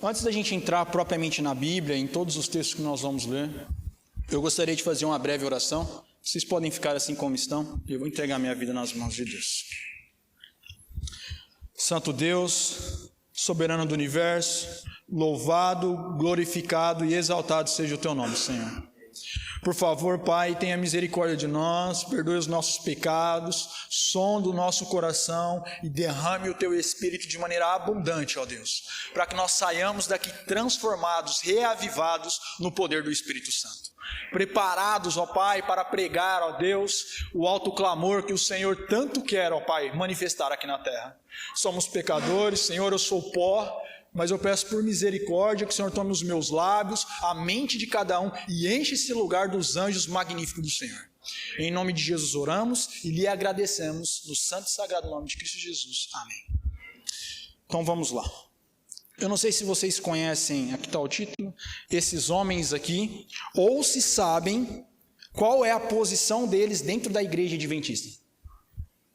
Antes da gente entrar propriamente na Bíblia, em todos os textos que nós vamos ler, eu gostaria de fazer uma breve oração. Vocês podem ficar assim como estão, e eu vou entregar minha vida nas mãos de Deus. Santo Deus, soberano do universo, louvado, glorificado e exaltado seja o teu nome, Senhor. Por favor, Pai, tenha misericórdia de nós, perdoe os nossos pecados, sonda o nosso coração e derrame o teu Espírito de maneira abundante, ó Deus, para que nós saiamos daqui transformados, reavivados no poder do Espírito Santo. Preparados, ó Pai, para pregar, ó Deus, o alto clamor que o Senhor tanto quer, ó Pai, manifestar aqui na terra. Somos pecadores, Senhor, eu sou pó, mas eu peço por misericórdia que o Senhor tome os meus lábios, a mente de cada um e enche esse lugar dos anjos magníficos do Senhor. Em nome de Jesus oramos e lhe agradecemos no santo e sagrado nome de Cristo Jesus. Amém. Então vamos lá. Eu não sei se vocês conhecem, aqui está o título, esses homens aqui, ou se sabem qual é a posição deles dentro da igreja adventista.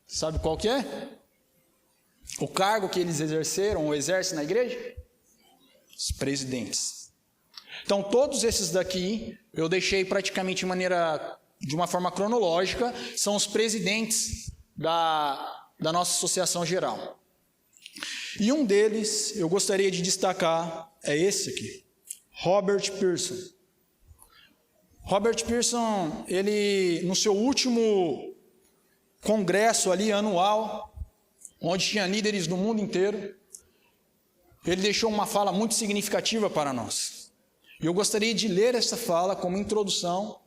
Sabe qual que é? O cargo que eles exerceram ou exercem na igreja? Os presidentes. Então todos esses daqui, eu deixei praticamente de uma forma cronológica, são os presidentes da nossa associação geral. E um deles, eu gostaria de destacar, é esse aqui, Robert Pearson. Robert Pearson, ele, no seu último congresso ali, anual, onde tinha líderes do mundo inteiro, ele deixou uma fala muito significativa para nós. E eu gostaria de ler essa fala como introdução.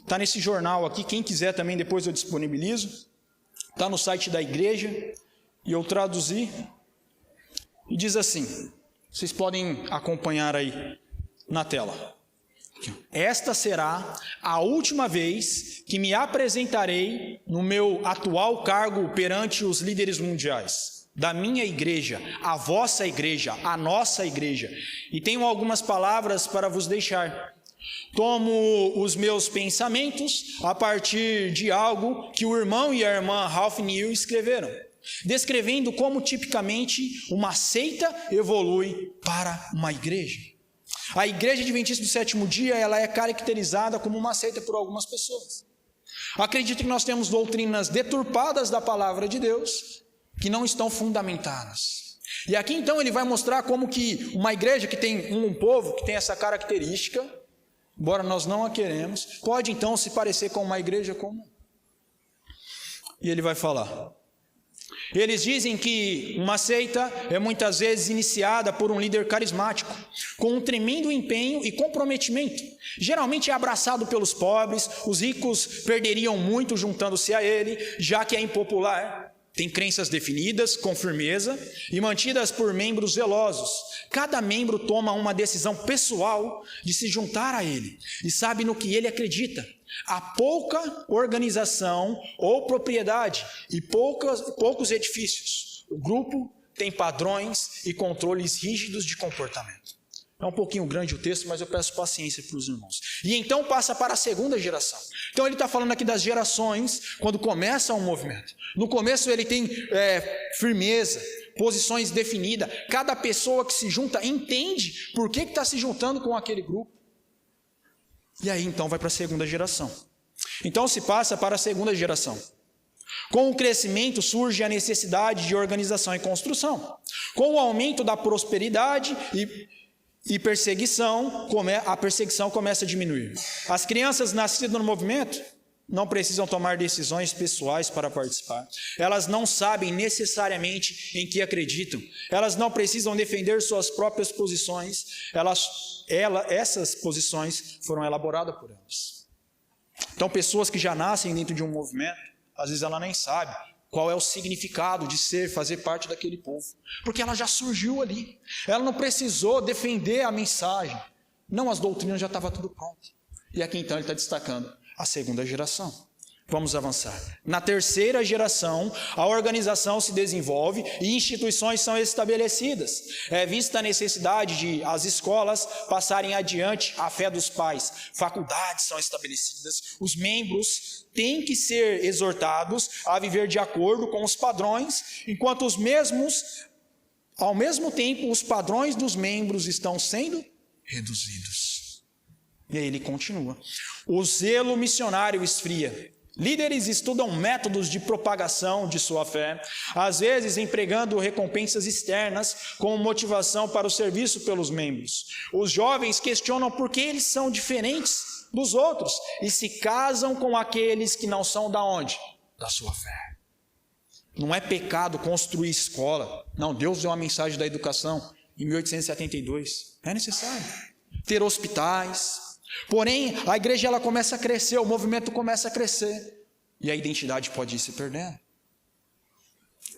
Está nesse jornal aqui, quem quiser também depois eu disponibilizo. Está no site da igreja. E eu traduzi, e diz assim, vocês podem acompanhar aí na tela. Esta será a última vez que me apresentarei no meu atual cargo perante os líderes mundiais, da minha igreja, a vossa igreja, a nossa igreja, e tenho algumas palavras para vos deixar. Tomo os meus pensamentos a partir de algo que o irmão e a irmã Ralph Neal escreveram, descrevendo como tipicamente uma seita evolui para uma igreja. A igreja adventista do sétimo dia, ela é caracterizada como uma seita por algumas pessoas. Acredito que nós temos doutrinas deturpadas da palavra de Deus, que não estão fundamentadas. E aqui então ele vai mostrar como que uma igreja que tem um povo que tem essa característica, embora nós não a queremos, pode então se parecer com uma igreja comum. E ele vai falar. Eles dizem que uma seita é muitas vezes iniciada por um líder carismático, com um tremendo empenho e comprometimento. Geralmente é abraçado pelos pobres, os ricos perderiam muito juntando-se a ele, já que é impopular. Tem crenças definidas, com firmeza, e mantidas por membros zelosos. Cada membro toma uma decisão pessoal de se juntar a ele, e sabe no que ele acredita. Há pouca organização ou propriedade e poucos edifícios. O grupo tem padrões e controles rígidos de comportamento. É um pouquinho grande o texto, mas eu peço paciência para os irmãos. E então passa para a segunda geração. Então ele está falando aqui das gerações, quando começa um movimento. No começo ele tem firmeza, posições definidas. Cada pessoa que se junta entende por que está se juntando com aquele grupo. E aí então vai para a segunda geração. Então se passa para a segunda geração. Com o crescimento surge a necessidade de organização e construção. Com o aumento da prosperidade e perseguição, a perseguição começa a diminuir. As crianças nascidas no movimento não precisam tomar decisões pessoais para participar. Elas não sabem necessariamente em que acreditam. Elas não precisam defender suas próprias posições. Essas posições foram elaboradas por elas. Então, pessoas que já nascem dentro de um movimento, às vezes ela nem sabe qual é o significado de fazer parte daquele povo. Porque ela já surgiu ali. Ela não precisou defender a mensagem. Não, as doutrinas já estavam tudo pronto. E aqui então ele está destacando a segunda geração. Vamos avançar. Na terceira geração, a organização se desenvolve e instituições são estabelecidas. É vista a necessidade de as escolas passarem adiante a fé dos pais. Faculdades são estabelecidas. Os membros têm que ser exortados a viver de acordo com os padrões, enquanto os mesmos Ao mesmo tempo, os padrões dos membros estão sendo reduzidos. E aí ele continua. O zelo missionário esfria. Líderes estudam métodos de propagação de sua fé, às vezes empregando recompensas externas como motivação para o serviço pelos membros. Os jovens questionam por que eles são diferentes dos outros e se casam com aqueles que não são da onde? Da sua fé. Não é pecado construir escola. Não, Deus deu a mensagem da educação em 1872. É necessário ter hospitais. Porém, a igreja ela começa a crescer, o movimento começa a crescer. E a identidade pode ir se perdendo.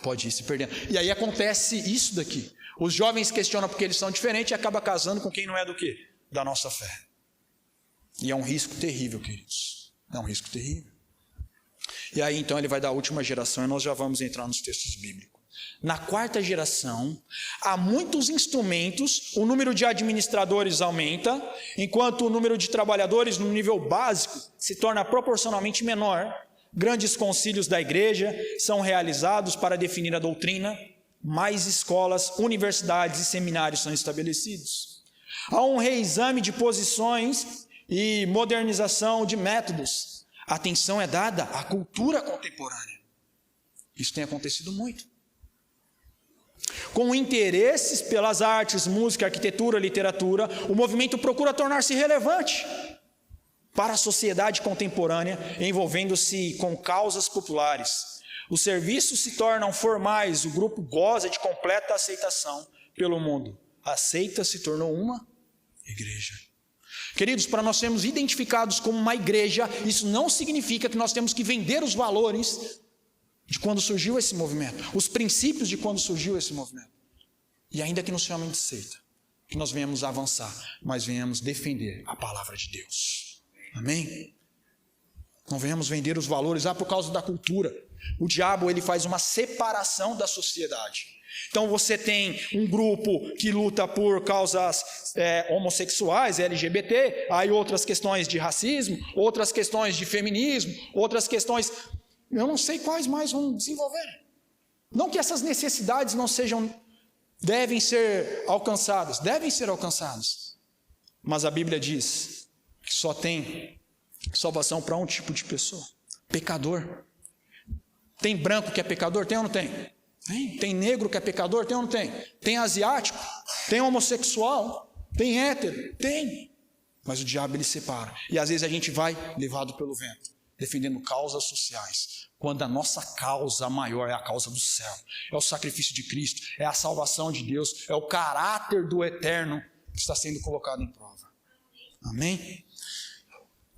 Pode ir se perdendo. E aí acontece isso daqui. Os jovens questionam porque eles são diferentes e acabam casando com quem não é do quê? Da nossa fé. E é um risco terrível, queridos. É um risco terrível. E aí então ele vai dar a última geração e nós já vamos entrar nos textos bíblicos. Na quarta geração, há muitos instrumentos, o número de administradores aumenta, enquanto o número de trabalhadores no nível básico se torna proporcionalmente menor. Grandes concílios da igreja são realizados para definir a doutrina, mais escolas, universidades e seminários são estabelecidos. Há um reexame de posições e modernização de métodos. Atenção é dada à cultura contemporânea. Isso tem acontecido muito. Com interesses pelas artes, música, arquitetura, literatura, o movimento procura tornar-se relevante para a sociedade contemporânea, envolvendo-se com causas populares. Os serviços se tornam formais, o grupo goza de completa aceitação pelo mundo. A seita se tornou uma igreja. Queridos, para nós sermos identificados como uma igreja, isso não significa que nós temos que vender os valores de quando surgiu esse movimento, os princípios de quando surgiu esse movimento. E ainda que nos chamem de seita, que nós venhamos avançar, mas venhamos defender a palavra de Deus. Amém? Não venhamos vender os valores por causa da cultura. O diabo ele faz uma separação da sociedade. Então você tem um grupo que luta por causas homossexuais, LGBT, aí outras questões de racismo, outras questões de feminismo, outras questões, eu não sei quais mais vão desenvolver. Não que essas necessidades não sejam, devem ser alcançadas, mas a Bíblia diz que só tem salvação para um tipo de pessoa, pecador. Tem branco que é pecador? Tem ou não tem? Tem negro que é pecador? Tem ou não tem? Tem asiático? Tem homossexual? Tem hétero? Tem. Mas o diabo ele separa. E às vezes a gente vai levado pelo vento, defendendo causas sociais, quando a nossa causa maior é a causa do céu. É o sacrifício de Cristo, é a salvação de Deus, é o caráter do eterno que está sendo colocado em prova. Amém?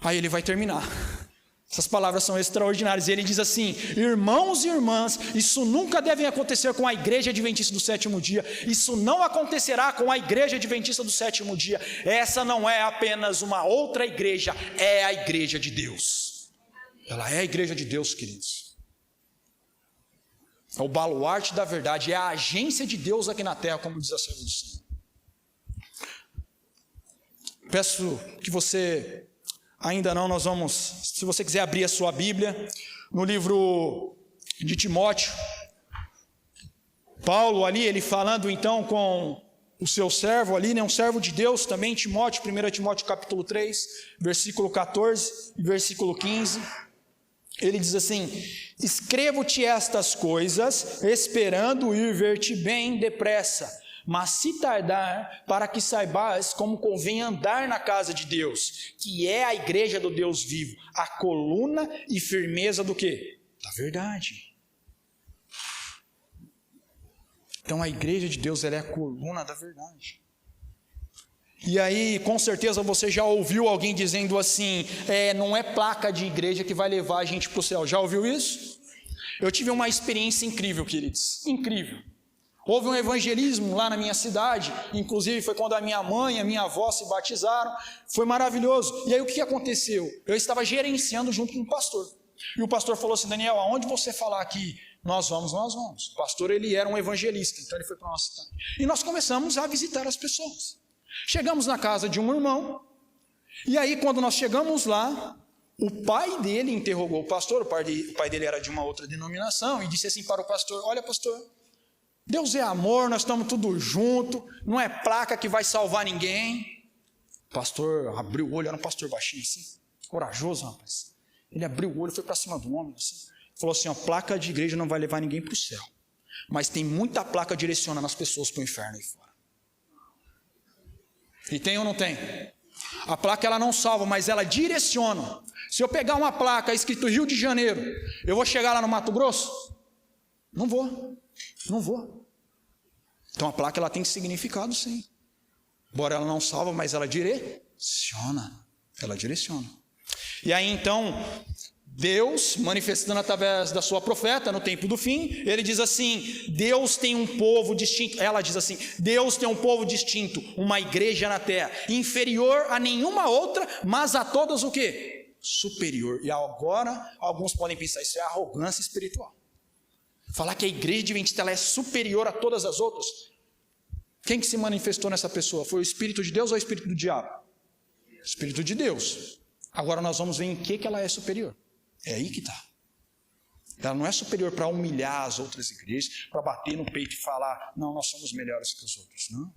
Aí ele vai terminar. Essas palavras são extraordinárias. Ele diz assim: irmãos e irmãs, isso nunca deve acontecer com a igreja adventista do sétimo dia. Isso não acontecerá com a igreja adventista do sétimo dia. Essa não é apenas uma outra igreja, é a igreja de Deus. Ela é a igreja de Deus, queridos. É o baluarte da verdade, é a agência de Deus aqui na terra, como diz a serva do Senhor. Peço que você... Ainda não, nós vamos, se você quiser abrir a sua Bíblia, no livro de Timóteo, Paulo ali, ele falando então com o seu servo ali, um servo de Deus também, Timóteo, 1 Timóteo capítulo 3, versículo 14 e versículo 15, ele diz assim: escrevo-te estas coisas, esperando ir ver-te bem depressa, mas se tardar, para que saibais como convém andar na casa de Deus, que é a igreja do Deus vivo, a coluna e firmeza do quê? Da verdade. Então a igreja de Deus, ela é a coluna da verdade. E aí, com certeza você já ouviu alguém dizendo assim, não é placa de igreja que vai levar a gente para o céu. Já ouviu isso? Eu tive uma experiência incrível, queridos, incrível. Houve um evangelismo lá na minha cidade, inclusive foi quando a minha mãe e a minha avó se batizaram, foi maravilhoso. E aí o que aconteceu? Eu estava gerenciando junto com o pastor, e o pastor falou assim: Daniel, aonde você falar aqui, nós vamos. O pastor, ele era um evangelista, então ele foi para a nossa cidade. E nós começamos a visitar as pessoas. Chegamos na casa de um irmão, e aí quando nós chegamos lá, o pai dele interrogou o pastor, o pai dele era de uma outra denominação, e disse assim para o pastor: olha pastor, Deus é amor, nós estamos tudo junto, não é placa que vai salvar ninguém. O pastor abriu o olho, era um pastor baixinho assim, corajoso, rapaz. Ele abriu o olho, foi para cima do homem, assim. Falou assim, ó, placa de igreja não vai levar ninguém para o céu. Mas tem muita placa direcionando as pessoas para o inferno aí fora. E tem ou não tem? A placa ela não salva, mas ela direciona. Se eu pegar uma placa escrito Rio de Janeiro, eu vou chegar lá no Mato Grosso? Não vou. Então a placa ela tem significado sim. Embora ela não salva, mas ela direciona. E aí então, Deus, manifestando através da sua profeta no tempo do fim, ele diz assim, Deus tem um povo distinto, ela diz assim, Deus tem um povo distinto, uma igreja na terra, inferior a nenhuma outra, mas a todas o quê? Superior. E agora, alguns podem pensar, isso é arrogância espiritual. Falar que a igreja adventista ela é superior a todas as outras. Quem que se manifestou nessa pessoa? Foi o Espírito de Deus ou o Espírito do diabo? Espírito de Deus. Agora nós vamos ver em que ela é superior. É aí que está. Ela não é superior para humilhar as outras igrejas, para bater no peito e falar, não, nós somos melhores que os outros. Não.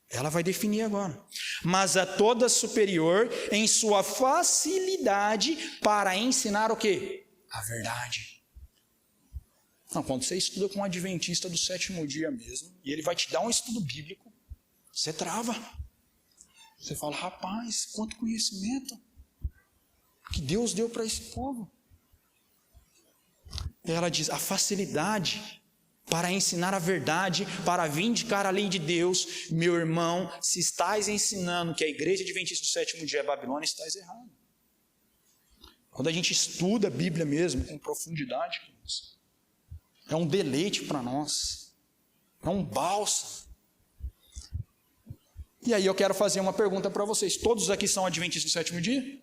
Ela vai definir agora. Mas a toda superior em sua facilidade para ensinar o quê? A verdade. Não, quando você estuda com um adventista do sétimo dia mesmo, e ele vai te dar um estudo bíblico, você trava. Você fala, rapaz, quanto conhecimento que Deus deu para esse povo. E ela diz, a facilidade para ensinar a verdade, para vindicar a lei de Deus. Meu irmão, se estás ensinando que a igreja adventista do sétimo dia é Babilônia, estás errado. Quando a gente estuda a Bíblia mesmo, com profundidade, é um deleite para nós, é um bálsamo. E aí eu quero fazer uma pergunta para vocês. Todos aqui são adventistas do sétimo dia?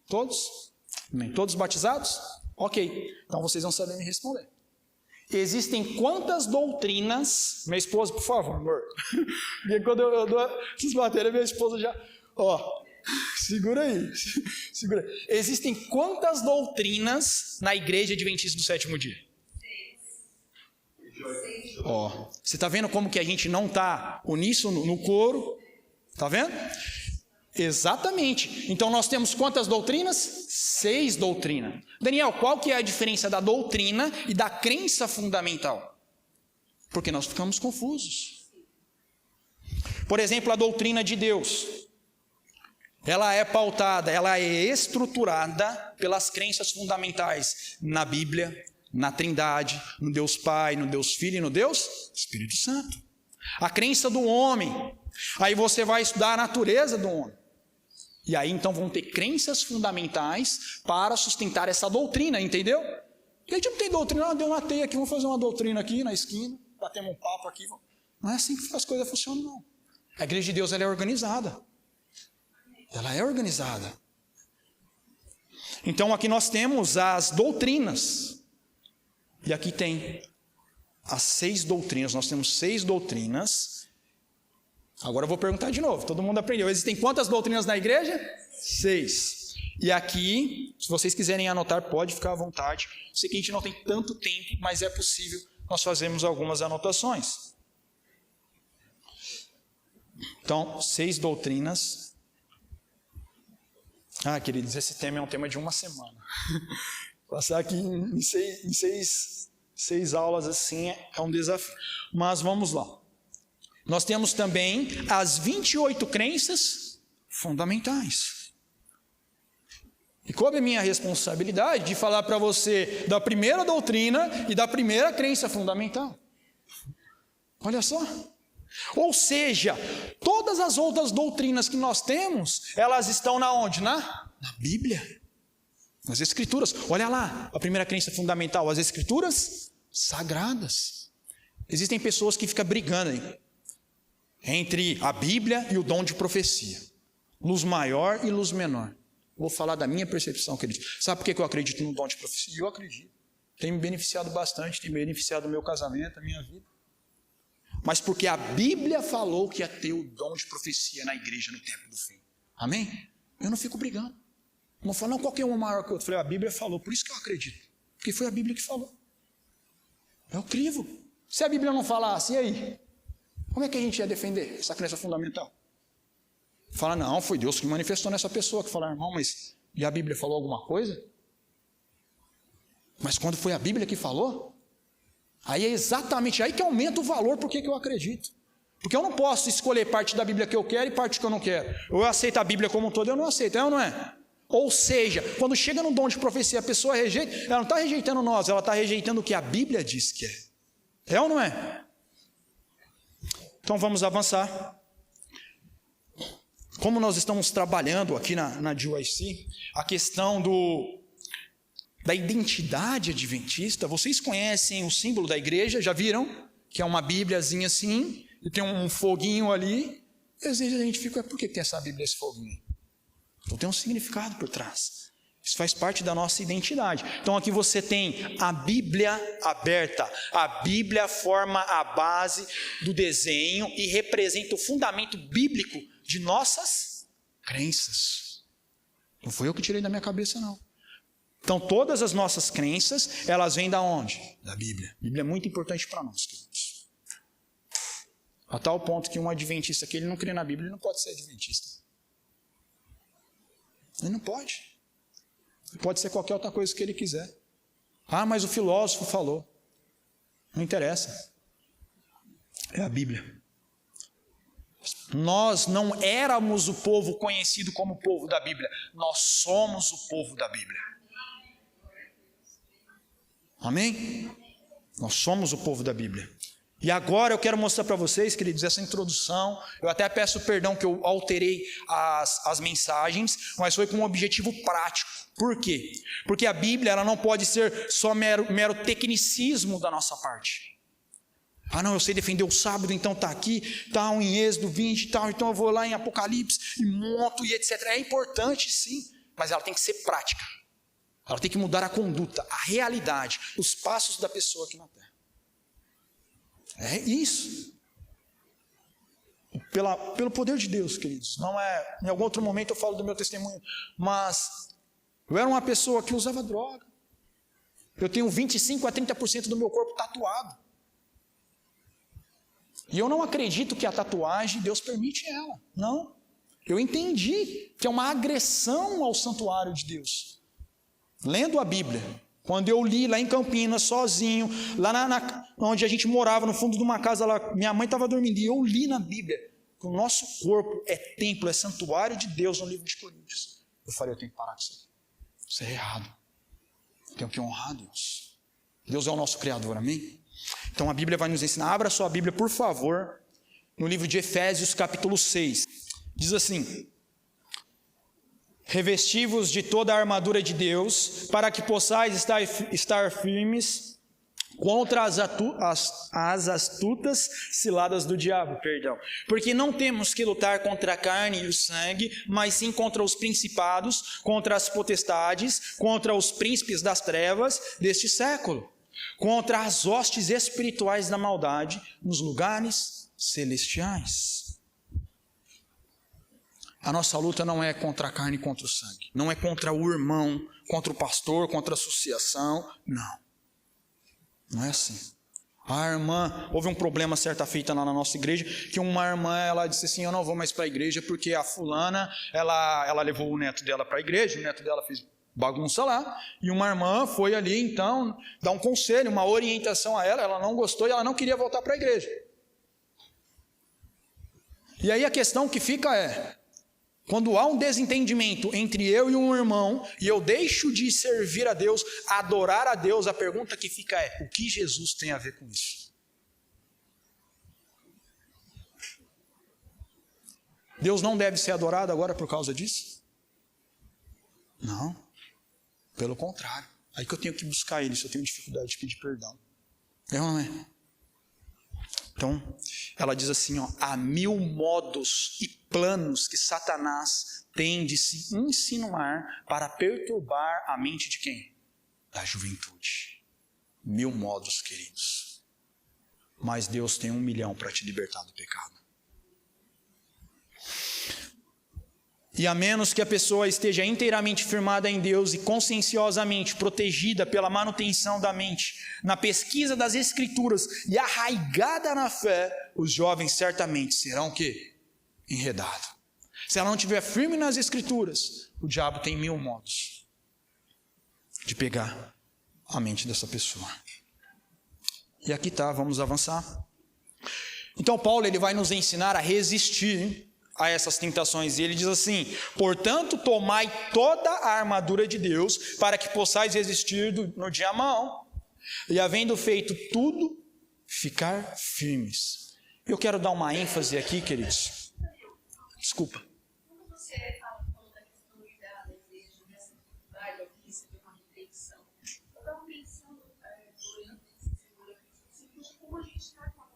Todos? Amém. Todos batizados? Ok, então vocês vão saber me responder. Existem quantas doutrinas... Minha esposa, por favor, amor. Porque quando eu dou essas matérias, minha esposa já... Segura aí. Existem quantas doutrinas na igreja adventista do sétimo dia? Você está vendo como que a gente não está uníssono no coro? Está vendo? Exatamente. Então nós temos quantas doutrinas? 6 doutrinas. Daniel, qual que é a diferença da doutrina e da crença fundamental? Porque nós ficamos confusos. Por exemplo, a doutrina de Deus. Ela é pautada, ela é estruturada pelas crenças fundamentais na Bíblia, na Trindade, no Deus Pai, no Deus Filho e no Deus Espírito Santo. A crença do homem. Aí você vai estudar a natureza do homem. E aí então vão ter crenças fundamentais para sustentar essa doutrina, entendeu? E a gente não tem doutrina, deu uma teia aqui, vamos fazer uma doutrina aqui na esquina, batemos um papo aqui. Não é assim que as coisas funcionam, não. A igreja de Deus ela é organizada. Ela é organizada. Então aqui nós temos as doutrinas. E aqui tem as 6 doutrinas. Nós temos 6 doutrinas. Agora eu vou perguntar de novo. Todo mundo aprendeu. Existem quantas doutrinas na igreja? 6. E aqui, se vocês quiserem anotar, pode ficar à vontade. Sei que a gente não tem tanto tempo, mas é possível nós fazermos algumas anotações. Então, 6 doutrinas. Queridos, esse tema é um tema de uma semana. Passar aqui em seis aulas assim é um desafio. Mas vamos lá. Nós temos também as 28 crenças fundamentais. E coube a minha responsabilidade de falar para você da primeira doutrina e da primeira crença fundamental. Olha só. Ou seja, todas as outras doutrinas que nós temos, elas estão na onde? Na Bíblia. Nas Escrituras. Olha lá, a primeira crença fundamental, as Escrituras sagradas. Existem pessoas que ficam brigando aí entre a Bíblia e o dom de profecia. Luz maior e luz menor. Vou falar da minha percepção, querido. Sabe por que eu acredito no dom de profecia? Eu acredito. Tem me beneficiado bastante, tem beneficiado o meu casamento, a minha vida. Mas porque a Bíblia falou que ia ter o dom de profecia na igreja no tempo do fim. Amém? Eu não fico brigando. Não falo, não, qualquer um é maior que o outro. Eu falei, a Bíblia falou, por isso que eu acredito. Porque foi a Bíblia que falou. Eu crivo. Se a Bíblia não falasse, e aí? Como é que a gente ia defender essa crença fundamental? Fala, não, foi Deus que manifestou nessa pessoa. Que fala, irmão, mas e a Bíblia falou alguma coisa? Mas quando foi a Bíblia que falou, aí é exatamente aí que aumenta o valor porque que eu acredito. Porque eu não posso escolher parte da Bíblia que eu quero e parte que eu não quero. Ou eu aceito a Bíblia como um todo, eu não aceito, é ou não é? Ou seja, quando chega no dom de profecia, a pessoa rejeita, ela não está rejeitando nós, ela está rejeitando o que a Bíblia diz que é. É ou não é? Então vamos avançar. Como nós estamos trabalhando aqui na GYC, a questão da identidade adventista, vocês conhecem o símbolo da igreja, já viram? Que é uma bíbliazinha assim, e tem um foguinho ali, e às vezes a gente fica, por que tem essa bíblia, esse foguinho? Então tem um significado por trás. Isso faz parte da nossa identidade. Então aqui você tem a Bíblia aberta. A Bíblia forma a base do desenho e representa o fundamento bíblico de nossas crenças. Não foi eu que tirei da minha cabeça, não. Então todas as nossas crenças, elas vêm da onde? Da Bíblia. A Bíblia é muito importante para nós, queridos. A tal ponto que um adventista que ele não crê na Bíblia, ele não pode ser adventista. Ele não pode. Ele pode ser qualquer outra coisa que ele quiser. Ah, mas o filósofo falou. Não interessa. É a Bíblia. Nós não éramos o povo conhecido como o povo da Bíblia. Nós somos o povo da Bíblia. Amém? Nós somos o povo da Bíblia. E agora eu quero mostrar para vocês, queridos, essa introdução. Eu até peço perdão que eu alterei as mensagens, mas foi com um objetivo prático. Por quê? Porque a Bíblia ela não pode ser só mero tecnicismo da nossa parte. Ah não, eu sei defender o sábado, então está aqui, está em Êxodo 20 e tal, então eu vou lá em Apocalipse e monto e etc. É importante sim, mas ela tem que ser prática. Ela tem que mudar a conduta, a realidade, os passos da pessoa aqui na Terra. É isso. Pelo poder de Deus, queridos. Não é, em algum outro momento eu falo do meu testemunho, mas eu era uma pessoa que usava droga. Eu tenho 25 a 30% do meu corpo tatuado. E eu não acredito que a tatuagem, Deus permite ela. Não. Eu entendi que é uma agressão ao santuário de Deus. Lendo a Bíblia, quando eu li lá em Campinas, sozinho, lá onde a gente morava, no fundo de uma casa lá, minha mãe estava dormindo, e eu li na Bíblia que o nosso corpo é templo, é santuário de Deus no livro de Coríntios. Eu falei, eu tenho que parar com isso aqui. Isso é errado. Eu tenho que honrar a Deus. Deus é o nosso Criador, amém? Então a Bíblia vai nos ensinar. Abra sua Bíblia, por favor, no livro de Efésios, capítulo 6. Diz assim: revesti-vos de toda a armadura de Deus, para que possais estar firmes contra as astutas ciladas do diabo. Porque não temos que lutar contra a carne e o sangue, mas sim contra os principados, contra as potestades, contra os príncipes das trevas deste século, contra as hostes espirituais da maldade nos lugares celestiais. A nossa luta não é contra a carne e contra o sangue. Não é contra o irmão, contra o pastor, contra a associação. Não. Não é assim. A irmã, houve um problema certa feita lá na nossa igreja, que uma irmã, ela disse assim, eu não vou mais para a igreja, porque a fulana, ela levou o neto dela para a igreja, o neto dela fez bagunça lá, e uma irmã foi ali, então, dar um conselho, uma orientação a ela não gostou e ela não queria voltar para a igreja. E aí a questão que fica é, quando há um desentendimento entre eu e um irmão, e eu deixo de servir a Deus, adorar a Deus, a pergunta que fica é, o que Jesus tem a ver com isso? Deus não deve ser adorado agora por causa disso? Não, pelo contrário. Aí que eu tenho que buscar Ele, se eu tenho dificuldade de pedir perdão. É ou não é? Então, ela diz assim, ó, há 1000 modos e planos que Satanás tem de se insinuar para perturbar a mente de quem? Da juventude. 1000 modos, queridos. Mas Deus tem 1 milhão para te libertar do pecado. E a menos que a pessoa esteja inteiramente firmada em Deus e conscienciosamente protegida pela manutenção da mente, na pesquisa das Escrituras e arraigada na fé, os jovens certamente serão o quê? Enredados. Se ela não estiver firme nas Escrituras, o diabo tem 1000 modos de pegar a mente dessa pessoa. E aqui está, vamos avançar. Então Paulo ele vai nos ensinar a resistir a essas tentações. E ele diz assim: portanto, tomai toda a armadura de Deus, para que possais resistir no dia mau, e havendo feito tudo, ficar firmes. Eu quero dar uma ênfase aqui, queridos. Desculpa. Quando você falou da questão da igreja, dessa dificuldade de receber uma reflexão, eu estava pensando, durante como a gente está com a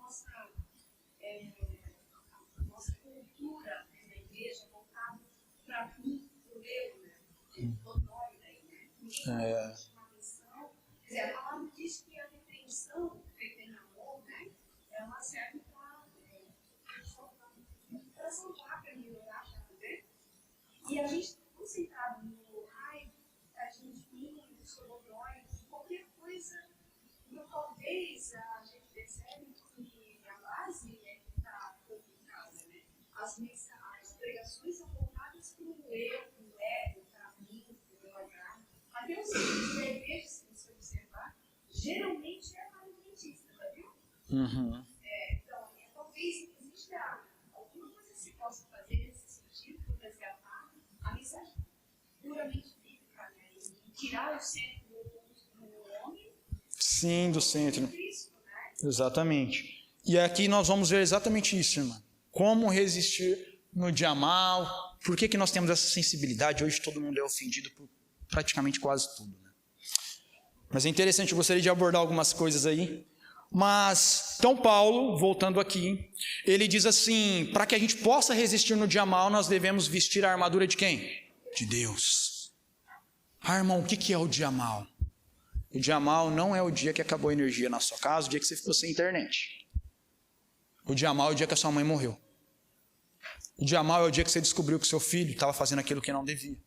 nossa cultura na igreja voltada para mim, para o eu, né? Dodói daí, né? Ninguém chama atenção. Quer dizer, a palavra diz que a repreensão feita em amor, né? Ela serve para salvar, para melhorar, para fazer. E a gente está concentrado no tadinho de mim, do seu dodói, qualquer coisa. Talvez a gente percebe que a base é que está complicada, né? As pregações são voltadas para o eu, para o ego, para mim, para o meu agrado. Até os filhos da igreja, se você observar, geralmente é para o dentista, tá viu? Uhum. Então, talvez exista alguma coisa que se possa fazer nesse sentido, para resgatar a mensagem puramente bíblica, né? E tirar o centro do homem. Sim, do centro. Exatamente. E aqui nós vamos ver exatamente isso, irmã. Como resistir no dia mau. Por que nós temos essa sensibilidade? Hoje todo mundo é ofendido por praticamente quase tudo, né? Mas é interessante, eu gostaria de abordar algumas coisas aí. Mas, então Paulo, voltando aqui, ele diz assim, para que a gente possa resistir no dia mau, nós devemos vestir a armadura de quem? De Deus. Irmão, o que é o dia mau? O dia mau não é o dia que acabou a energia na sua casa, o dia que você ficou sem internet. O dia mau é o dia que a sua mãe morreu. O dia mau é o dia que você descobriu que seu filho estava fazendo aquilo que não devia.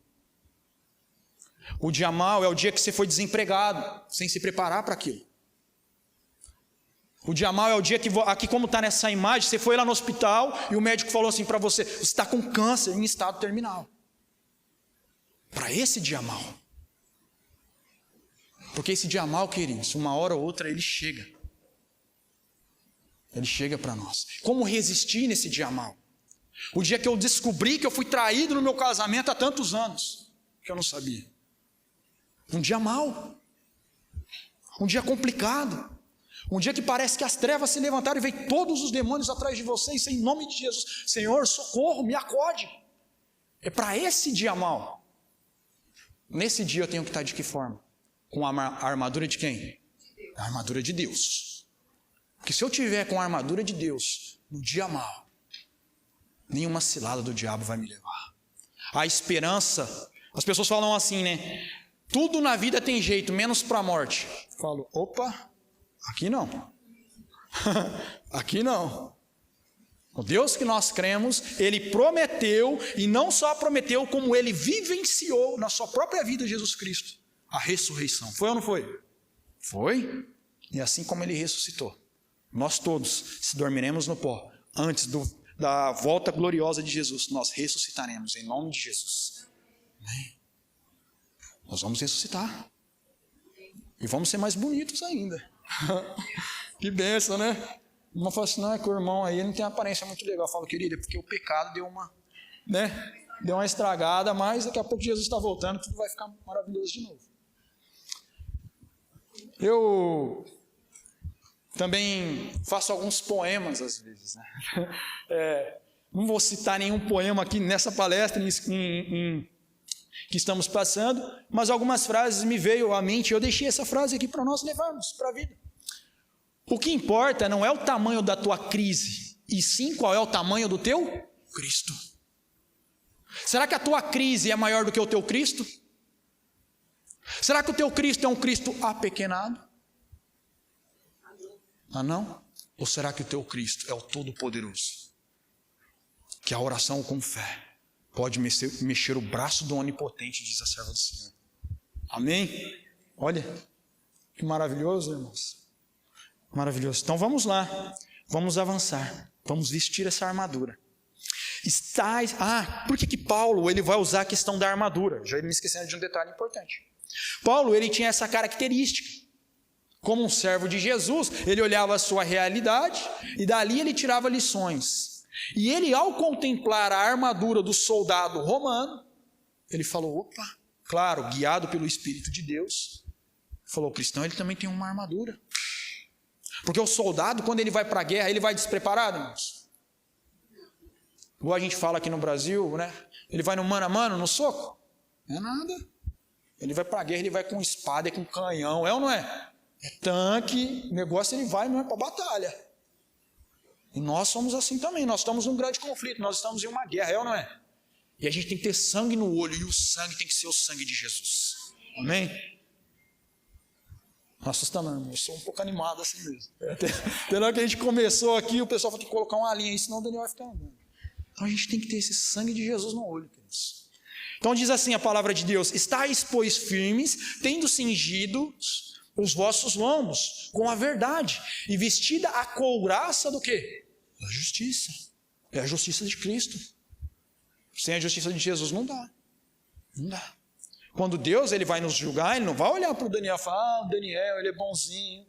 O dia mau é o dia que você foi desempregado, sem se preparar para aquilo. O dia mau é o dia que, aqui como está nessa imagem, você foi lá no hospital e o médico falou assim para você, você está com câncer em estado terminal. Para esse dia mau. Porque esse dia mau, queridos, uma hora ou outra ele chega. Ele chega para nós. Como resistir nesse dia mau? O dia que eu descobri que eu fui traído no meu casamento há tantos anos, que eu não sabia. Um dia mau. Um dia complicado. Um dia que parece que as trevas se levantaram e veio todos os demônios atrás de vocês, em nome de Jesus. Senhor, socorro, me acode. É para esse dia mau. Nesse dia eu tenho que estar de que forma? Com a armadura de quem? A armadura de Deus. Porque se eu tiver com a armadura de Deus, no dia mau, nenhuma cilada do diabo vai me levar. A esperança, as pessoas falam assim, né? Tudo na vida tem jeito, menos para a morte. Eu falo, opa, aqui não. Aqui não. O Deus que nós cremos, Ele prometeu, e não só prometeu, como Ele vivenciou na sua própria vida, Jesus Cristo, a ressurreição. Foi ou não foi? Foi. E assim como Ele ressuscitou, nós todos, se dormiremos no pó, antes da volta gloriosa de Jesus, nós ressuscitaremos em nome de Jesus. Amém? Nós vamos ressuscitar. E vamos ser mais bonitos ainda. Que bênção, né? Uma fala assim, não, é que o irmão aí não tem uma aparência muito legal. Eu falo, querida, é porque o pecado deu uma estragada, mas daqui a pouco Jesus está voltando, tudo vai ficar maravilhoso de novo. Eu também faço alguns poemas às vezes, né? Não vou citar nenhum poema aqui nessa palestra que estamos passando, mas algumas frases me veio à mente, eu deixei essa frase aqui para nós levarmos para a vida. O que importa não é o tamanho da tua crise, e sim qual é o tamanho do teu Cristo. Será que a tua crise é maior do que o teu Cristo? Será que o teu Cristo é um Cristo apequenado? Ah, não? Ou será que o teu Cristo é o Todo-Poderoso? Que a oração com fé pode mexer o braço do onipotente, diz a serva do Senhor. Amém? Olha, que maravilhoso, irmãos. Maravilhoso. Então vamos lá, vamos avançar, vamos vestir essa armadura. Por que Paulo ele vai usar a questão da armadura? Já me esquecendo de um detalhe importante. Paulo ele tinha essa característica. Como um servo de Jesus, ele olhava a sua realidade e dali ele tirava lições. E ele, ao contemplar a armadura do soldado romano, ele falou, opa, claro, guiado pelo Espírito de Deus, falou, o cristão ele também tem uma armadura. Porque o soldado, quando ele vai para a guerra, ele vai despreparado, irmãos. Igual a gente fala aqui no Brasil, né? Ele vai no mano a mano, no soco. Não é nada. Ele vai para a guerra, ele vai com espada e com canhão, é ou não é? É tanque, o negócio ele vai mesmo para a batalha. E nós somos assim também, nós estamos num grande conflito, nós estamos em uma guerra, é ou não é? E a gente tem que ter sangue no olho, e o sangue tem que ser o sangue de Jesus. Amém? Nossa, eu sou um pouco animado assim mesmo. Até na hora que a gente começou aqui, o pessoal falou que colocar uma linha aí, senão o Daniel vai ficar andando. Então a gente tem que ter esse sangue de Jesus no olho, queridos. Então diz assim a palavra de Deus, estáis, pois, firmes, tendo cingido os vossos lombos com a verdade, e vestida a couraça do quê? Da justiça. É a justiça de Cristo. Sem a justiça de Jesus não dá. Não dá. Quando Deus ele vai nos julgar, ele não vai olhar para o Daniel e falar, o Daniel, ele é bonzinho.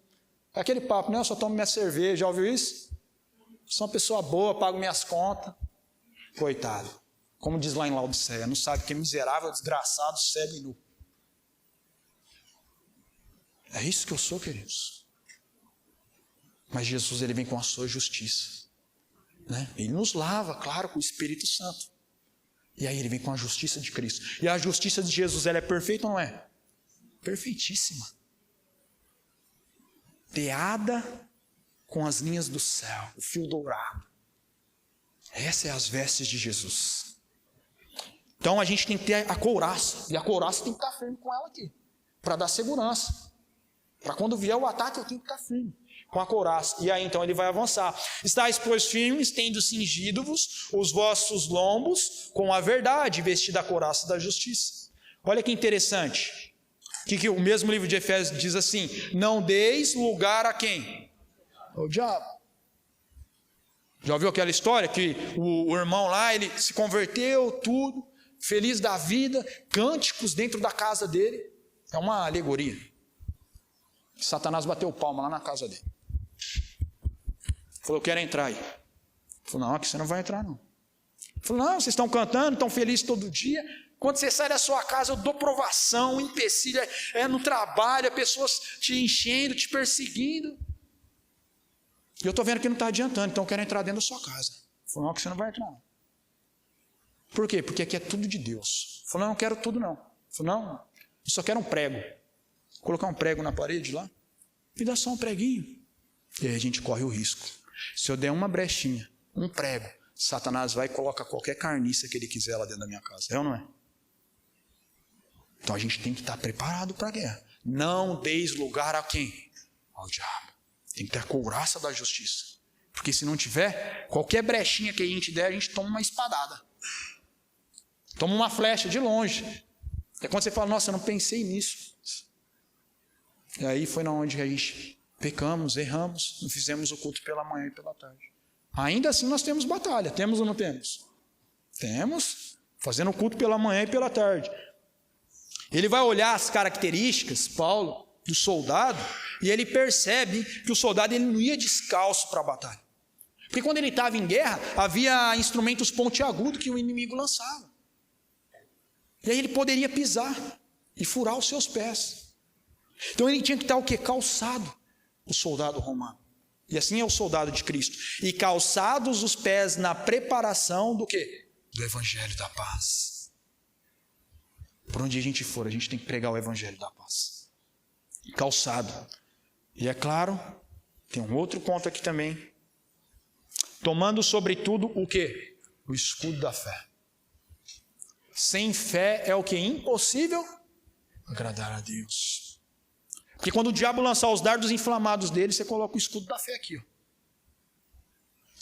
É aquele papo, né? Eu só tomo minha cerveja, já ouviu isso? Sou uma pessoa boa, pago minhas contas. Coitado. Como diz lá em Laodiceia, não sabe que é miserável, desgraçado, cego e nu. É isso que eu sou, queridos. Mas Jesus ele vem com a sua justiça. Né? Ele nos lava, claro, com o Espírito Santo. E aí ele vem com a justiça de Cristo. E a justiça de Jesus, ela é perfeita ou não é? Perfeitíssima. Teada com as linhas do céu, o fio dourado. Essas são as vestes de Jesus. Então a gente tem que ter a couraça. E a couraça tem que estar firme com ela aqui. Para dar segurança. Para quando vier o ataque, eu tenho que estar firme com a couraça. E aí então ele vai avançar. Estais, pois, firmes, tendo cingido-vos os vossos lombos com a verdade, vestida a couraça da justiça. Olha que interessante. Que o mesmo livro de Efésios diz assim: não deis lugar a quem? Ao diabo. Já ouviu aquela história que o irmão lá, ele se converteu, tudo, feliz da vida, cânticos dentro da casa dele. É uma alegoria. Satanás bateu palma lá na casa dele. Falou, eu quero entrar aí. Falou, não, aqui você não vai entrar não. Falou, não, vocês estão cantando, estão felizes todo dia. Quando você sai da sua casa, eu dou provação, empecilho, no trabalho, pessoas te enchendo, te perseguindo. E eu estou vendo que não está adiantando, então eu quero entrar dentro da sua casa. Falou, não, aqui você não vai entrar não. Por quê? Porque aqui é tudo de Deus. Falou, não, eu quero tudo não. Falou, não, eu só quero um prego. Colocar um prego na parede lá, me dá só um preguinho. E aí a gente corre o risco. Se eu der uma brechinha, um prego, Satanás vai e coloca qualquer carniça que ele quiser lá dentro da minha casa. É ou não é? Então a gente tem que estar preparado para a guerra. Não deis lugar a quem? Ao diabo. Tem que ter a couraça da justiça. Porque se não tiver, qualquer brechinha que a gente der, a gente toma uma espadada. Toma uma flecha de longe. É quando você fala, nossa, eu não pensei nisso. E aí foi na onde a gente pecamos, erramos, não fizemos o culto pela manhã e pela tarde. Ainda assim nós temos batalha, temos ou não temos? Temos, fazendo o culto pela manhã e pela tarde. Ele vai olhar as características, Paulo, do soldado, e ele percebe que o soldado ele não ia descalço para a batalha. Porque quando ele estava em guerra, havia instrumentos pontiagudos que o inimigo lançava. E aí ele poderia pisar e furar os seus pés. Então ele tinha que estar o quê? Calçado, o soldado romano. E assim é o soldado de Cristo. E calçados os pés na preparação do quê? Do evangelho da paz. Por onde a gente for, a gente tem que pregar o evangelho da paz. Calçado. E é claro, tem um outro ponto aqui também. Tomando sobretudo o quê? O escudo da fé. Sem fé é o que? Impossível agradar a Deus. Porque quando o diabo lançar os dardos inflamados dele, você coloca o escudo da fé aqui. Ó.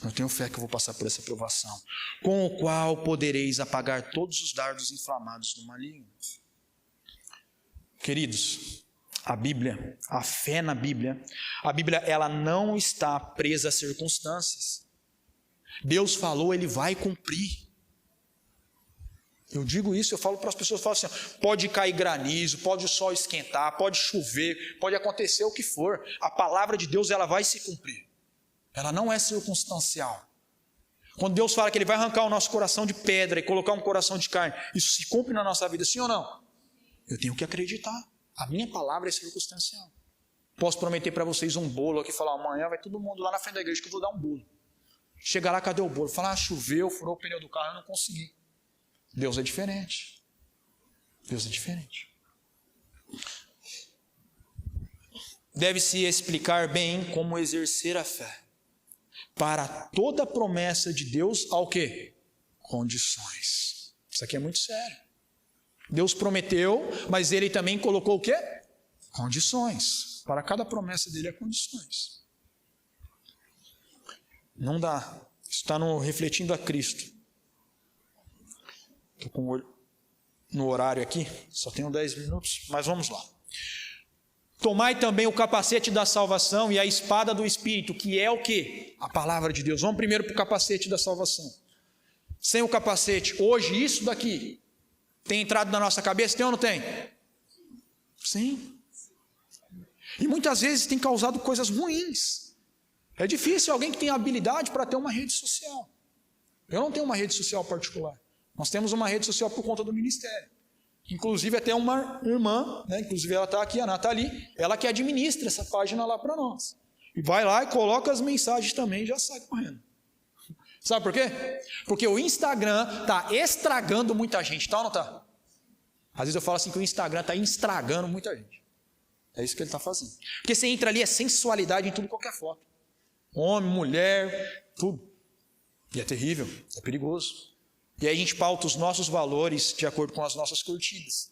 Eu tenho fé que eu vou passar por essa provação. Com o qual podereis apagar todos os dardos inflamados do maligno. Queridos, a Bíblia, a fé na Bíblia, a Bíblia ela não está presa a circunstâncias. Deus falou, Ele vai cumprir. Eu digo isso, eu falo para as pessoas, eu falo assim, pode cair granizo, pode o sol esquentar, pode chover, pode acontecer o que for. A palavra de Deus ela vai se cumprir. Ela não é circunstancial. Quando Deus fala que Ele vai arrancar o nosso coração de pedra e colocar um coração de carne, isso se cumpre na nossa vida, sim ou não? Eu tenho que acreditar. A minha palavra é circunstancial. Posso prometer para vocês um bolo aqui, falar, amanhã vai todo mundo lá na frente da igreja que eu vou dar um bolo. Chegar lá, cadê o bolo? Falar, choveu, furou o pneu do carro, eu não consegui. Deus é diferente. Deus é diferente. Deve-se explicar bem como exercer a fé. Para toda promessa de Deus, ao quê? Condições. Isso aqui é muito sério. Deus prometeu, mas Ele também colocou o quê? Condições. Para cada promessa dele há condições. Não dá. Está no Refletindo a Cristo. Estou com o olho no horário aqui, só tenho 10 minutos, mas vamos lá. Tomai também o capacete da salvação e a espada do Espírito, que é o quê? A palavra de Deus. Vamos primeiro para o capacete da salvação. Sem o capacete, hoje isso daqui tem entrado na nossa cabeça, tem ou não tem? Sim. E muitas vezes tem causado coisas ruins. É difícil alguém que tem habilidade para ter uma rede social. Eu não tenho uma rede social particular. Nós temos uma rede social por conta do ministério. Inclusive até uma irmã, né? Inclusive ela está aqui, a Nathalie, ela que administra essa página lá para nós. E vai lá e coloca as mensagens também e já sai correndo. Sabe por quê? Porque o Instagram está estragando muita gente, tá ou não está? Às vezes eu falo assim que o Instagram está estragando muita gente. É isso que ele está fazendo. Porque você entra ali, é sensualidade em tudo, qualquer foto. Homem, mulher, tudo. E é terrível, é perigoso. E aí a gente pauta os nossos valores de acordo com as nossas curtidas.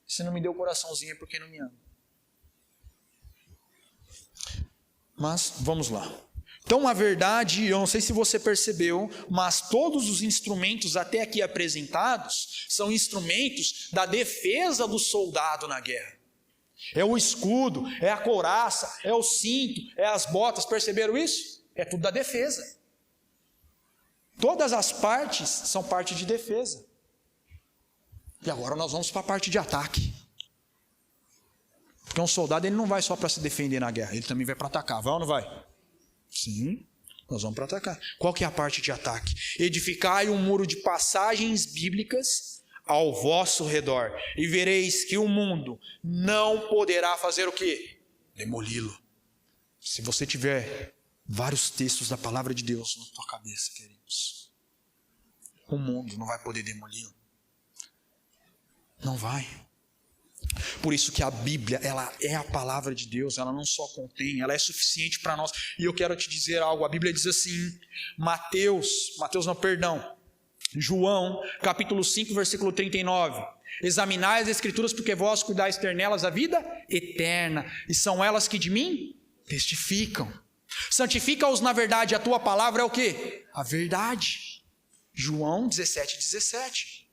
Se não me deu coraçãozinho é porque não me ama. Mas vamos lá. Então a verdade, eu não sei se você percebeu, mas todos os instrumentos até aqui apresentados são instrumentos da defesa do soldado na guerra. É o escudo, é a couraça, é o cinto, é as botas, perceberam isso? É tudo da defesa. Todas as partes são parte de defesa. E agora nós vamos para a parte de ataque. Porque um soldado ele não vai só para se defender na guerra, ele também vai para atacar. Vai ou não vai? Sim, nós vamos para atacar. Qual que é a parte de ataque? Edificai um muro de passagens bíblicas ao vosso redor, e vereis que o mundo não poderá fazer o quê? Demoli-lo. Se você tiver vários textos da palavra de Deus na tua cabeça, queridos, o mundo não vai poder demoli-lo. Não vai. Por isso que a Bíblia, ela é a palavra de Deus, ela não só contém, ela é suficiente para nós. E eu quero te dizer algo, a Bíblia diz assim, João, capítulo 5, versículo 39. Examinai as Escrituras, porque vós cuidais ter nelas a vida eterna, e são elas que de mim testificam. Santifica-os na verdade, a tua palavra é o quê? A verdade. João 17, 17.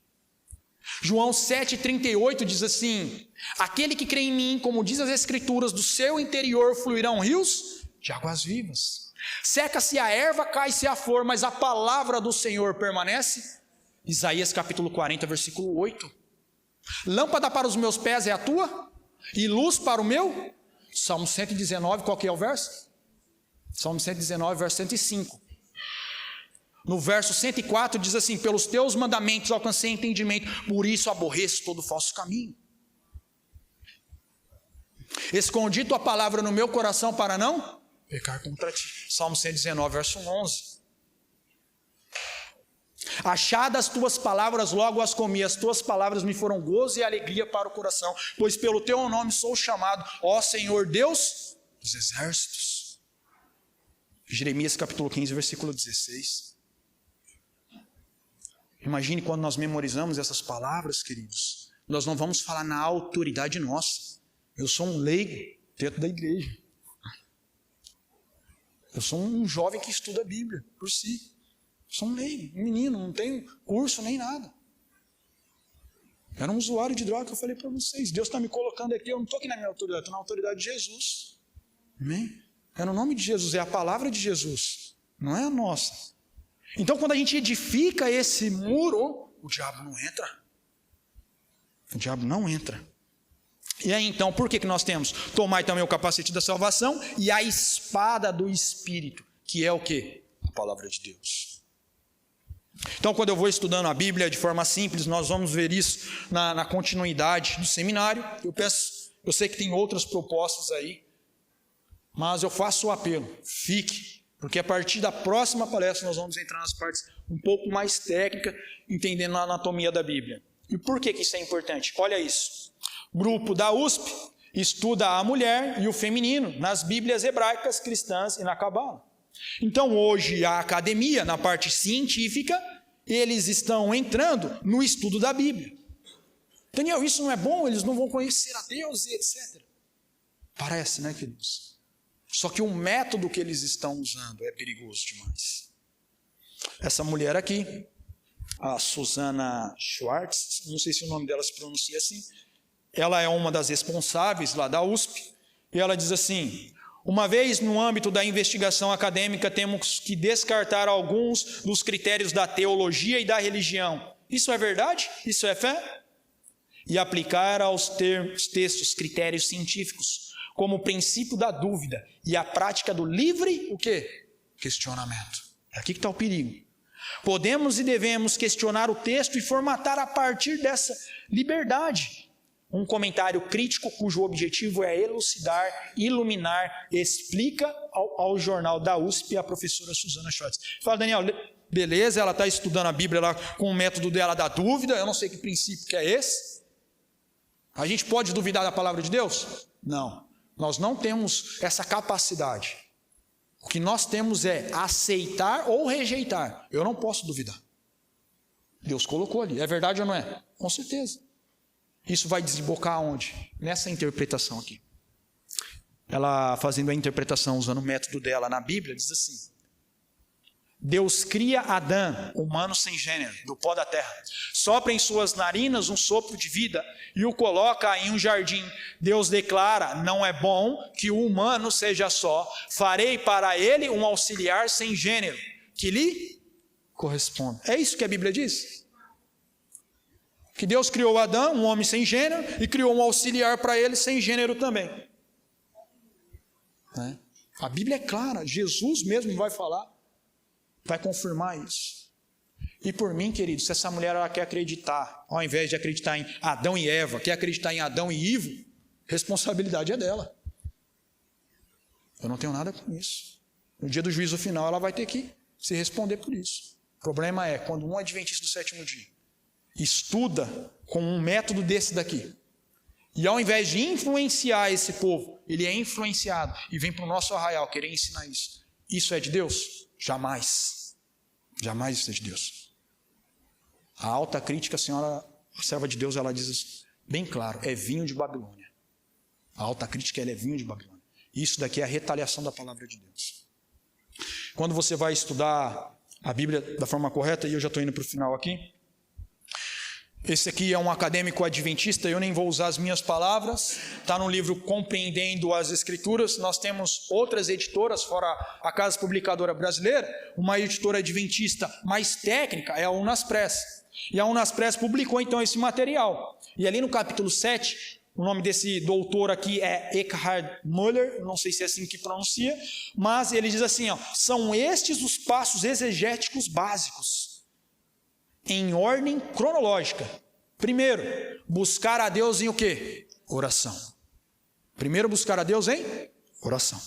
João 7,38 diz assim: aquele que crê em mim, como diz as Escrituras, do seu interior fluirão rios de águas vivas. Seca-se a erva, cai-se a flor, mas a palavra do Senhor permanece. Isaías capítulo 40, versículo 8. Lâmpada para os meus pés é a tua, e luz para o meu. Salmo 119, qual que é o verso? Salmo 119, verso 105. No verso 104 diz assim: pelos teus mandamentos alcancei entendimento, por isso aborreço todo falso caminho. Escondi tua palavra no meu coração para não pecar contra ti. Salmo 119, verso 11. Achadas tuas palavras, logo as comi, as tuas palavras me foram gozo e alegria para o coração, pois pelo teu nome sou chamado, ó Senhor Deus dos exércitos. Jeremias capítulo 15, versículo 16. Imagine quando nós memorizamos essas palavras, queridos, nós não vamos falar na autoridade nossa. Eu sou um leigo dentro da igreja. Eu sou um jovem que estuda a Bíblia por si. Eu sou um leigo, um menino, não tenho curso nem nada. Eu era um usuário de droga que eu falei para vocês. Deus está me colocando aqui, eu não estou aqui na minha autoridade, estou na autoridade de Jesus. Amém? É no nome de Jesus, é a palavra de Jesus, não é a nossa. Então, quando a gente edifica esse muro, o diabo não entra. O diabo não entra. E aí, então, por que nós temos? Tomai também o capacete da salvação e a espada do Espírito, que é o quê? A palavra de Deus. Então, quando eu vou estudando a Bíblia de forma simples, nós vamos ver isso na continuidade do seminário. Eu sei que tem outras propostas aí, mas eu faço o apelo, fique, porque a partir da próxima palestra nós vamos entrar nas partes um pouco mais técnicas, entendendo a anatomia da Bíblia. E por que isso é importante? Olha isso. Grupo da USP estuda a mulher e o feminino nas Bíblias hebraicas, cristãs e na Cabala. Então hoje a academia, na parte científica, eles estão entrando no estudo da Bíblia. Daniel, isso não é bom? Eles não vão conhecer a Deus e etc. Parece, né, queridos? Só que o método que eles estão usando é perigoso demais. Essa mulher aqui, a Susana Schwartz, não sei se o nome dela se pronuncia assim, ela é uma das responsáveis lá da USP, e ela diz assim: uma vez no âmbito da investigação acadêmica temos que descartar alguns dos critérios da teologia e da religião. Isso é verdade? Isso é fé? E aplicar aos textos critérios científicos, como o princípio da dúvida e a prática do livre, o quê? Questionamento. É aqui que está o perigo. Podemos e devemos questionar o texto e formatar a partir dessa liberdade um comentário crítico cujo objetivo é elucidar, iluminar, explica ao jornal da USP a professora Susana Schwartz. Fala, Daniel, beleza, ela está estudando a Bíblia lá com o método dela da dúvida, eu não sei que princípio que é esse. A gente pode duvidar da palavra de Deus? Não, nós não temos essa capacidade. O que nós temos é aceitar ou rejeitar. Eu não posso duvidar. Deus colocou ali, é verdade ou não é? Com certeza. Isso vai desembocar aonde? Nessa interpretação aqui. Ela, fazendo a interpretação, usando o método dela na Bíblia, diz assim: Deus cria Adão, humano sem gênero, do pó da terra, sopra em suas narinas um sopro de vida e o coloca em um jardim. Deus declara: não é bom que o humano seja só, farei para ele um auxiliar sem gênero, que lhe corresponda. É isso que a Bíblia diz? Que Deus criou Adão, um homem sem gênero, e criou um auxiliar para ele sem gênero também. A Bíblia é clara, Jesus mesmo vai falar, vai confirmar isso. E por mim, querido, se essa mulher ela quer acreditar, ao invés de acreditar em Adão e Eva, quer acreditar em Adão e Ivo, responsabilidade é dela. Eu não tenho nada com isso. No dia do juízo final, ela vai ter que se responder por isso. O problema é quando um adventista do sétimo dia estuda com um método desse daqui, e ao invés de influenciar esse povo, ele é influenciado e vem para o nosso arraial querer ensinar isso. Isso é de Deus? Jamais. Jamais isso é de Deus. A alta crítica, a serva de Deus, ela diz bem claro, é vinho de Babilônia. A alta crítica, ela é vinho de Babilônia. Isso daqui é a retaliação da palavra de Deus. Quando você vai estudar a Bíblia da forma correta, e eu já estou indo para o final aqui, esse aqui é um acadêmico adventista, eu nem vou usar as minhas palavras, está no livro Compreendendo as Escrituras. Nós temos outras editoras, fora a Casa Publicadora Brasileira, uma editora adventista mais técnica é a Unaspress. E a Unaspress publicou então esse material. E ali no capítulo 7, o nome desse doutor aqui é Eckhard Müller, não sei se é assim que pronuncia, mas ele diz assim, são estes os passos exegéticos básicos, em ordem cronológica. Primeiro, buscar a Deus em o quê? Oração. Primeiro, buscar a Deus em oração.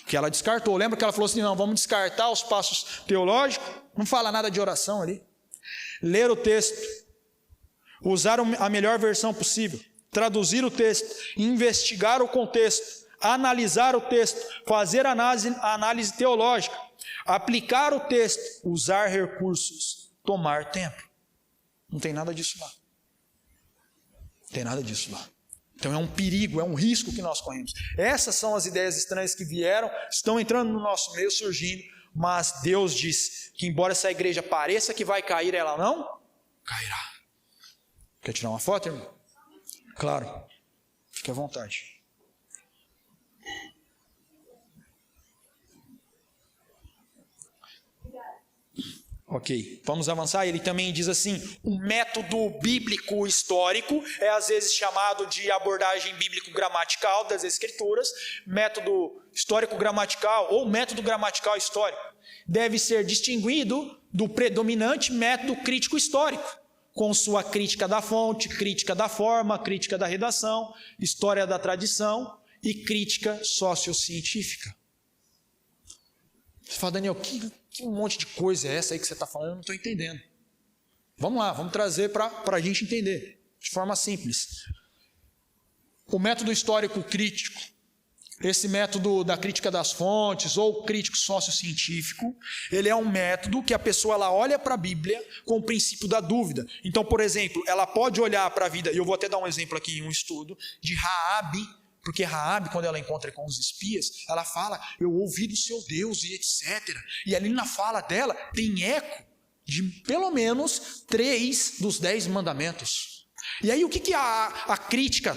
Que ela descartou. Lembra que ela falou assim, não, vamos descartar os passos teológicos? Não fala nada de oração ali. Ler o texto. Usar a melhor versão possível. Traduzir o texto. Investigar o contexto. Analisar o texto. Fazer análise teológica. Aplicar o texto. Usar recursos. Tomar tempo. Não tem nada disso lá. Não tem nada disso lá. Então é um perigo, é um risco que nós corremos. Essas são as ideias estranhas que vieram, estão entrando no nosso meio, surgindo, mas Deus diz que embora essa igreja pareça que vai cair, ela não cairá. Quer tirar uma foto, irmão? Claro, fique à vontade. Ok, vamos avançar. Ele também diz assim: o método bíblico histórico é às vezes chamado de abordagem bíblico-gramatical das Escrituras. Método histórico-gramatical ou método gramatical histórico deve ser distinguido do predominante método crítico-histórico, com sua crítica da fonte, crítica da forma, crítica da redação, história da tradição e crítica sociocientífica. Você fala, Daniel, que um monte de coisa é essa aí que você está falando? Eu não estou entendendo. Vamos lá, vamos trazer para a gente entender, de forma simples. O método histórico crítico, esse método da crítica das fontes ou crítico sociocientífico, ele é um método que a pessoa ela olha para a Bíblia com o princípio da dúvida. Então, por exemplo, ela pode olhar para a vida, e eu vou até dar um exemplo aqui em um estudo, de Raabe, porque Raabe, quando ela encontra com os espias, ela fala, eu ouvi do seu Deus e etc. E ali na fala dela tem eco de pelo menos 3 dos 10 mandamentos. E aí o que a crítica,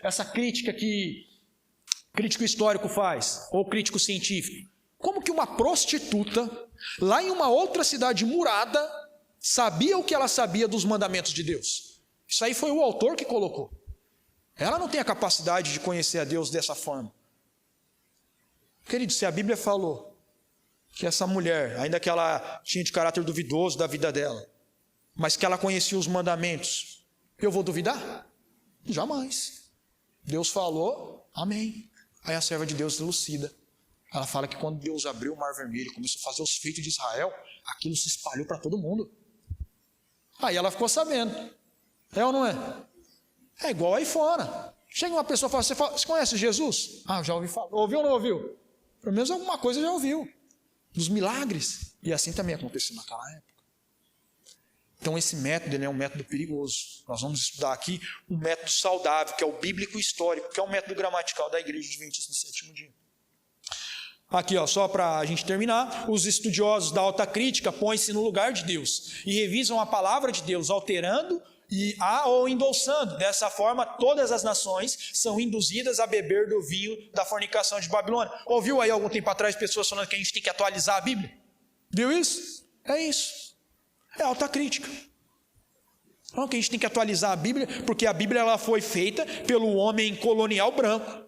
essa crítica que crítico histórico faz, ou crítico científico? Como que uma prostituta, lá em uma outra cidade murada, sabia o que ela sabia dos mandamentos de Deus? Isso aí foi o autor que colocou. Ela não tem a capacidade de conhecer a Deus dessa forma. Querido, se a Bíblia falou que essa mulher, ainda que ela tinha de caráter duvidoso da vida dela, mas que ela conhecia os mandamentos, eu vou duvidar? Jamais. Deus falou, amém. Aí a serva de Deus elucida. Ela fala que quando Deus abriu o Mar Vermelho, começou a fazer os feitos de Israel, aquilo se espalhou para todo mundo. Aí ela ficou sabendo. É ou não é? É igual aí fora. Chega uma pessoa e fala, você conhece Jesus? Ah, já ouvi falar. Ouviu ou não ouviu? Pelo menos alguma coisa já ouviu. Dos milagres. E assim também aconteceu naquela época. Então esse método ele é um método perigoso. Nós vamos estudar aqui um método saudável, que é o bíblico histórico, que é o método gramatical da Igreja Adventista do Sétimo Dia. Aqui, ó, só para a gente terminar, os estudiosos da alta crítica põem-se no lugar de Deus e revisam a palavra de Deus, alterando ou endossando. Dessa forma, todas as nações são induzidas a beber do vinho da fornicação de Babilônia. Ouviu aí algum tempo atrás pessoas falando que a gente tem que atualizar a Bíblia? Viu isso? É isso. É alta crítica. Não, que a gente tem que atualizar a Bíblia, porque a Bíblia ela foi feita pelo homem colonial branco.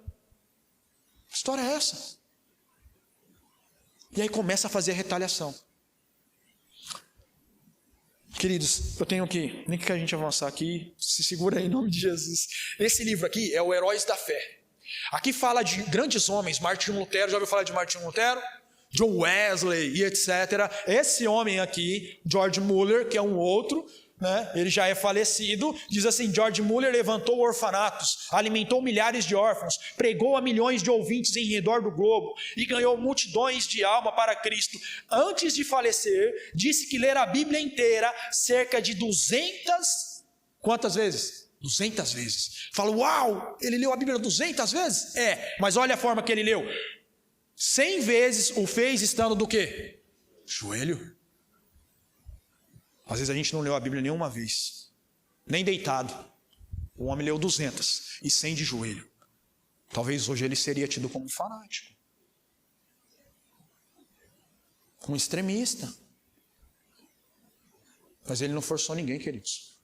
Que história é essa? E aí começa a fazer a retaliação. Queridos, eu tenho que, nem que a gente avançar aqui, se segura aí em nome de Jesus. Esse livro aqui é o Heróis da Fé. Aqui fala de grandes homens, Martin Lutero, já ouviu falar de Martin Lutero? John Wesley e etc. Esse homem aqui, George Muller, que é um outro, né? Ele já é falecido, diz assim, George Muller levantou orfanatos, alimentou milhares de órfãos, pregou a milhões de ouvintes em redor do globo e ganhou multidões de alma para Cristo. Antes de falecer, disse que ler a Bíblia inteira cerca de 200, quantas vezes? 200 vezes. Fala, uau, ele leu a Bíblia 200 vezes? É, mas olha a forma que ele leu. 100 vezes o fez estando do quê? Joelho. Às vezes a gente não leu a Bíblia nenhuma vez, nem deitado. O homem leu 200 e 100 de joelho. Talvez hoje ele seria tido como um fanático, um extremista. Mas ele não forçou ninguém, queridos.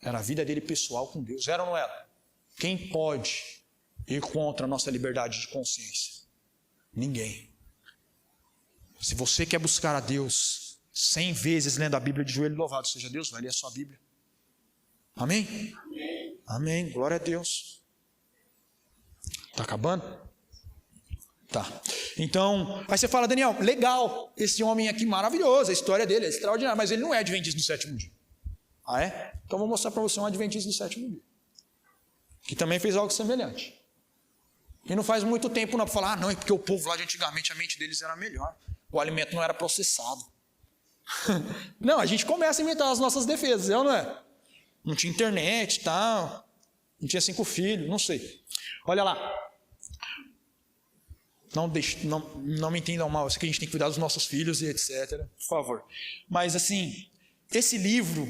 Era a vida dele pessoal com Deus. Era ou não era? Quem pode ir contra a nossa liberdade de consciência? Ninguém. Se você quer buscar a Deus 100 vezes lendo a Bíblia de joelho, louvado seja Deus, vai ler a sua Bíblia. Amém? Amém. Amém. Glória a Deus. Está acabando? Tá. Então, aí você fala, Daniel, legal, esse homem aqui maravilhoso, a história dele é extraordinária, mas ele não é adventista do sétimo dia. Ah, é? Então vou mostrar para você um adventista do sétimo dia, que também fez algo semelhante. E não faz muito tempo não para falar, não, é porque o povo lá de antigamente, a mente deles era melhor. O alimento não era processado. Não, a gente começa a inventar as nossas defesas, é ou não é? Não tinha internet e tal. não tinha 5 filhos, não sei. Olha lá. Não me entendam mal, eu sei que a gente tem que cuidar dos nossos filhos e etc. Por favor. Mas assim, esse livro,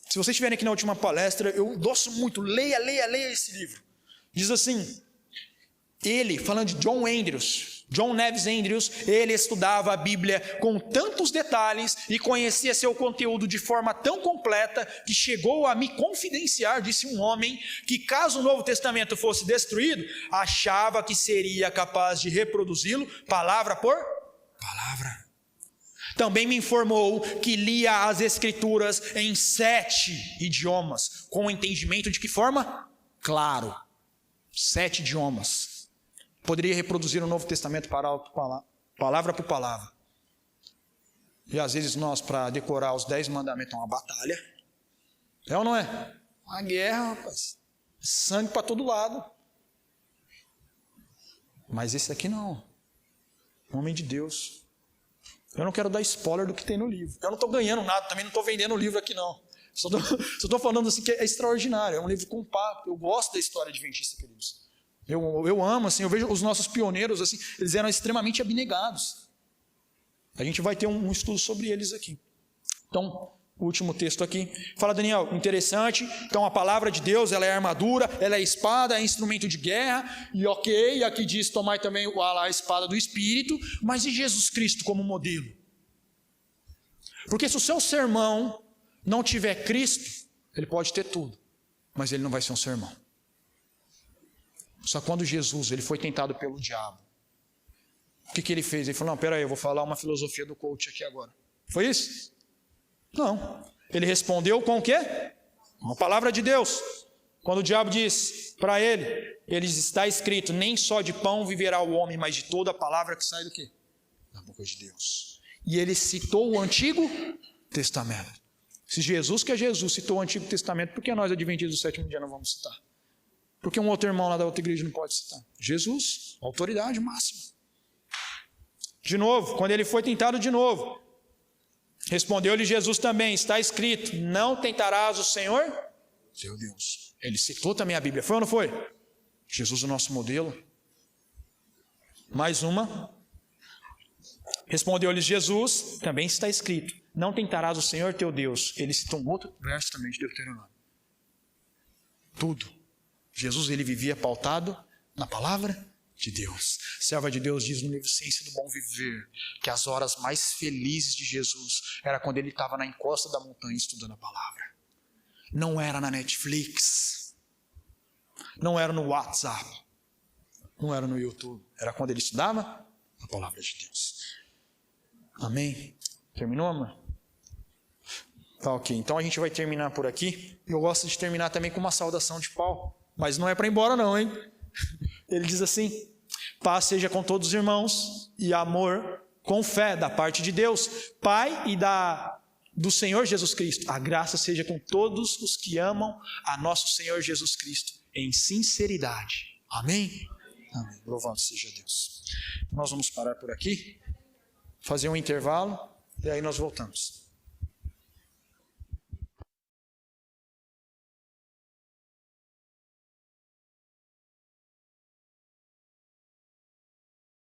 se vocês estiverem aqui na última palestra, eu gosto muito, leia esse livro. Diz assim, ele, falando de John Neves Andrews, ele estudava a Bíblia com tantos detalhes e conhecia seu conteúdo de forma tão completa que chegou a me confidenciar, disse um homem, que caso o Novo Testamento fosse destruído, achava que seria capaz de reproduzi-lo palavra por palavra. Também me informou que lia as Escrituras em 7 idiomas, com o entendimento de que forma? Claro, 7 idiomas. Poderia reproduzir o Novo Testamento palavra por palavra. E às vezes nós, para decorar os 10 mandamentos, é uma batalha. É ou não é? Uma guerra, rapaz. Sangue para todo lado. Mas esse aqui não. Homem de Deus. Eu não quero dar spoiler do que tem no livro. Eu não estou ganhando nada, também não estou vendendo o livro aqui não. Só estou falando assim que é extraordinário. É um livro compacto. Eu gosto da história adventista, queridos. Eu amo, assim, eu vejo os nossos pioneiros, assim, eles eram extremamente abnegados. A gente vai ter um estudo sobre eles aqui. Então, o último texto aqui. Fala, Daniel, interessante. Então, a palavra de Deus, ela é armadura, ela é espada, é instrumento de guerra. E ok, aqui diz, tomai também a espada do Espírito. Mas e Jesus Cristo como modelo? Porque se o seu sermão não tiver Cristo, ele pode ter tudo, mas ele não vai ser um sermão. Só quando Jesus ele foi tentado pelo diabo, o que ele fez? Ele falou, não, peraí, eu vou falar uma filosofia do coach aqui agora. Foi isso? Não. Ele respondeu com o quê? Uma palavra de Deus. Quando o diabo diz para ele está escrito, nem só de pão viverá o homem, mas de toda a palavra que sai do quê? Da boca de Deus. E ele citou o Antigo Testamento. Se Jesus, que é Jesus, citou o Antigo Testamento, por que nós, adventistas do sétimo dia, não vamos citar? Porque um outro irmão lá da outra igreja não pode citar? Jesus, autoridade máxima. De novo, quando ele foi tentado de novo, respondeu-lhe Jesus também, está escrito, não tentarás o Senhor, seu Deus. Ele citou também a Bíblia, foi ou não foi? Jesus, o nosso modelo. Mais uma. Respondeu-lhe Jesus, também está escrito, não tentarás o Senhor teu Deus. Ele citou um outro verso também de Deuteronômio. Tudo. Jesus, ele vivia pautado na palavra de Deus. A serva de Deus diz no livro Ciência do Bom Viver que as horas mais felizes de Jesus era quando ele estava na encosta da montanha estudando a palavra. Não era na Netflix, não era no WhatsApp, não era no YouTube, era quando ele estudava a palavra de Deus. Amém? Terminou, amor? Tá, ok. Então a gente vai terminar por aqui. Eu gosto de terminar também com uma saudação de Paulo. Mas não é para ir embora não, hein? Ele diz assim, paz seja com todos os irmãos e amor com fé da parte de Deus, Pai e do Senhor Jesus Cristo. A graça seja com todos os que amam a nosso Senhor Jesus Cristo em sinceridade. Amém? Amém. Louvado seja Deus. Nós vamos parar por aqui, fazer um intervalo e aí nós voltamos.